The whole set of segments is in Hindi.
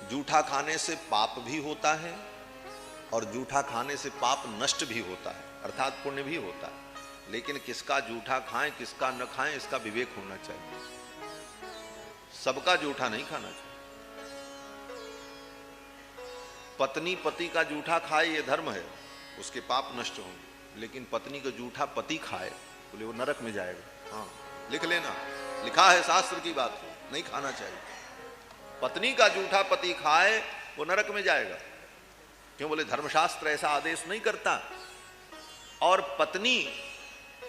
जूठा खाने से पाप भी होता है और जूठा खाने से पाप नष्ट भी होता है, अर्थात पुण्य भी होता है। लेकिन किसका जूठा खाएं किसका न खाएं इसका विवेक होना चाहिए। सबका जूठा नहीं खाना चाहिए। पत्नी पति का जूठा खाए ये धर्म है, उसके पाप नष्ट होंगे। लेकिन पत्नी का जूठा पति खाए बोले वो नरक में जाएगा। हाँ लिख लेना, लिखा है शास्त्र की बात, नहीं खाना चाहिए। पत्नी का जूठा पति खाए वो नरक में जाएगा। क्यों बोले धर्मशास्त्र ऐसा आदेश नहीं करता। और पत्नी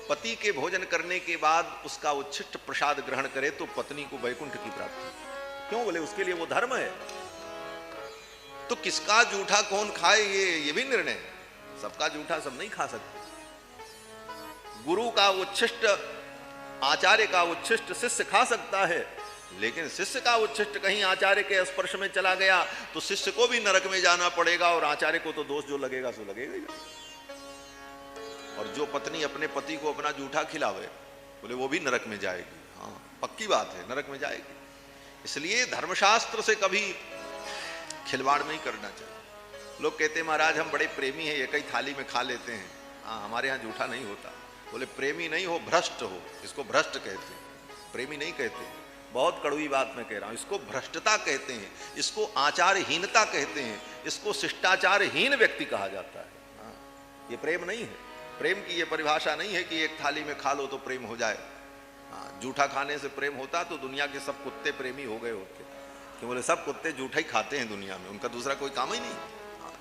पति के भोजन करने के बाद उसका उच्छिष्ट प्रसाद ग्रहण करे तो पत्नी को वैकुंठ की प्राप्ति। क्यों बोले उसके लिए वो धर्म है। तो किसका जूठा कौन खाए ये भी निर्णय है। सबका जूठा सब नहीं खा सकते। गुरु का उच्छिष्ट, आचार्य का उच्छिष्ट शिष्य खा सकता है, लेकिन शिष्य का उच्छिष्ट कहीं आचार्य के स्पर्श में चला गया तो शिष्य को भी नरक में जाना पड़ेगा और आचार्य को तो दोष जो लगेगा सो लगेगा ही। और जो पत्नी अपने पति को अपना जूठा खिलावे बोले वो भी नरक में जाएगी। हाँ पक्की बात है, नरक में जाएगी। इसलिए धर्मशास्त्र से कभी खिलवाड़ नहीं करना चाहिए। लोग कहते हैं महाराज हम बड़े प्रेमी हैं, एक ही थाली में खा लेते हैं। हाँ हमारे यहाँ जूठा नहीं होता। बोले प्रेमी नहीं हो, भ्रष्ट हो। इसको भ्रष्ट कहते हैं, प्रेमी नहीं कहते। बहुत कड़वी बात मैं कह रहा हूं। इसको भ्रष्टता कहते हैं, इसको आचारहीनता कहते हैं, इसको शिष्टाचारहीन व्यक्ति कहा जाता है। हाँ ये प्रेम नहीं है। प्रेम की ये परिभाषा नहीं है कि एक थाली में खा लो तो प्रेम हो जाए। हाँ जूठा खाने से प्रेम होता तो दुनिया के सब कुत्ते प्रेमी हो गए होते। क्यों बोले सब कुत्ते जूठा ही खाते हैं दुनिया में, उनका दूसरा कोई काम ही नहीं। हाँ,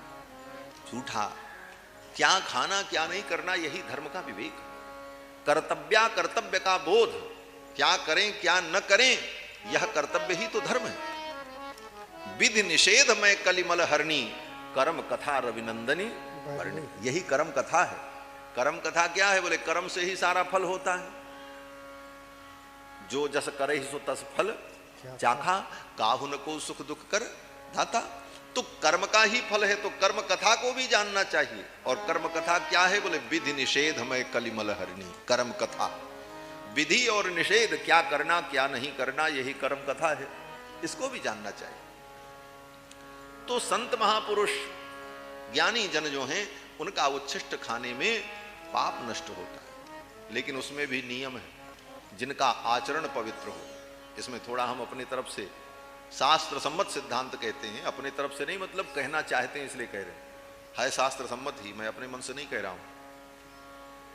जूठा क्या खाना क्या नहीं करना यही धर्म का विवेक। कर्तव्या कर्तव्य का बोध, क्या करें क्या न करें यह कर्तव्य ही तो धर्म है। विधि निषेध में कलिमल हरणी, कर्म कथा रविनंदनी वर्णी। यही कर्म कथा है। कर्म कथा क्या है बोले कर्म से ही सारा फल होता है। जो जस करे सो तस फल चाखा, काहु न को सुख दुख कर दाता। तो कर्म का ही फल है तो कर्म कथा को भी जानना चाहिए। और कर्म कथा क्या है बोले विधि निषेध में कलिमल हरणी। कर्म कथा विधि और निषेध, क्या करना क्या नहीं करना यही कर्म कथा है, इसको भी जानना चाहिए। तो संत महापुरुष ज्ञानी जन जो हैं उनका उच्छिष्ट खाने में पाप नष्ट होता है। लेकिन उसमें भी नियम है, जिनका आचरण पवित्र हो। इसमें थोड़ा हम अपनी तरफ से शास्त्र सम्मत सिद्धांत कहते हैं। अपने तरफ से नहीं मतलब कहना चाहते हैं इसलिए कह रहे हैं, है शास्त्र सम्मत ही, मैं अपने मन से नहीं कह रहा हूं।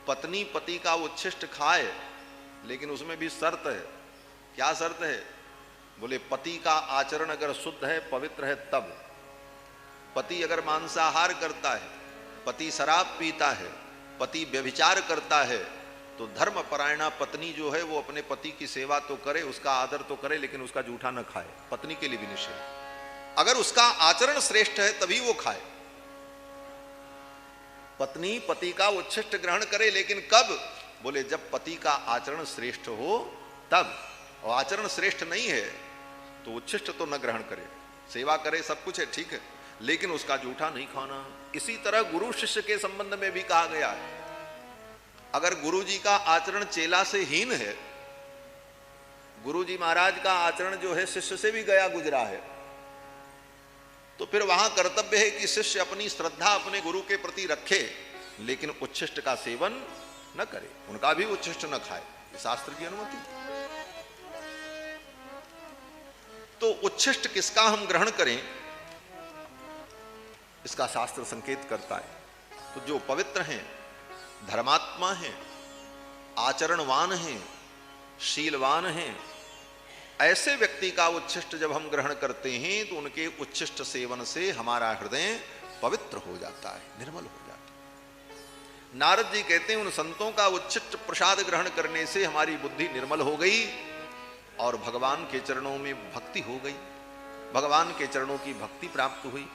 पत्नी पति का उच्छिष्ट खाए लेकिन उसमें भी शर्त है। क्या शर्त है बोले पति का आचरण अगर शुद्ध है पवित्र है तब। पति अगर मांसाहार करता है, पति शराब पीता है, पति व्यभिचार करता है तो धर्मपरायणा पत्नी जो है वो अपने पति की सेवा तो करे, उसका आदर तो करे, लेकिन उसका जूठा न खाए। पत्नी के लिए भी निषेध। अगर उसका आचरण श्रेष्ठ है तभी वो खाए। पत्नी पति का उच्छिष्ट ग्रहण करे, लेकिन कब बोले जब पति का आचरण श्रेष्ठ हो तब। और आचरण श्रेष्ठ नहीं है तो उच्छिष्ट तो न ग्रहण करे, सेवा करे, सब कुछ है ठीक है, लेकिन उसका जूठा नहीं खाना। इसी तरह गुरु शिष्य के संबंध में भी कहा गया है। अगर गुरु जी का आचरण चेला से हीन है, गुरु जी महाराज का आचरण जो है शिष्य से भी गया गुजरा है, तो फिर वहां कर्तव्य है कि शिष्य अपनी श्रद्धा अपने गुरु के प्रति रखे, लेकिन उच्छिष्ट का सेवन न करे, उनका भी उच्छिष्ट न खाए। शास्त्र की अनुमति। तो उच्छिष्ट किसका हम ग्रहण करें इसका शास्त्र संकेत करता है। तो जो पवित्र हैं, धर्मात्मा हैं, आचरणवान हैं, शीलवान हैं, ऐसे व्यक्ति का उच्छिष्ट जब हम ग्रहण करते हैं तो उनके उच्छिष्ट सेवन से हमारा हृदय पवित्र हो जाता है, निर्मल हो जाता है। नारद जी कहते हैं उन संतों का उच्छिष्ट प्रसाद ग्रहण करने से हमारी बुद्धि निर्मल हो गई और भगवान के चरणों में भक्ति हो गई, भगवान के चरणों की भक्ति प्राप्त हुई।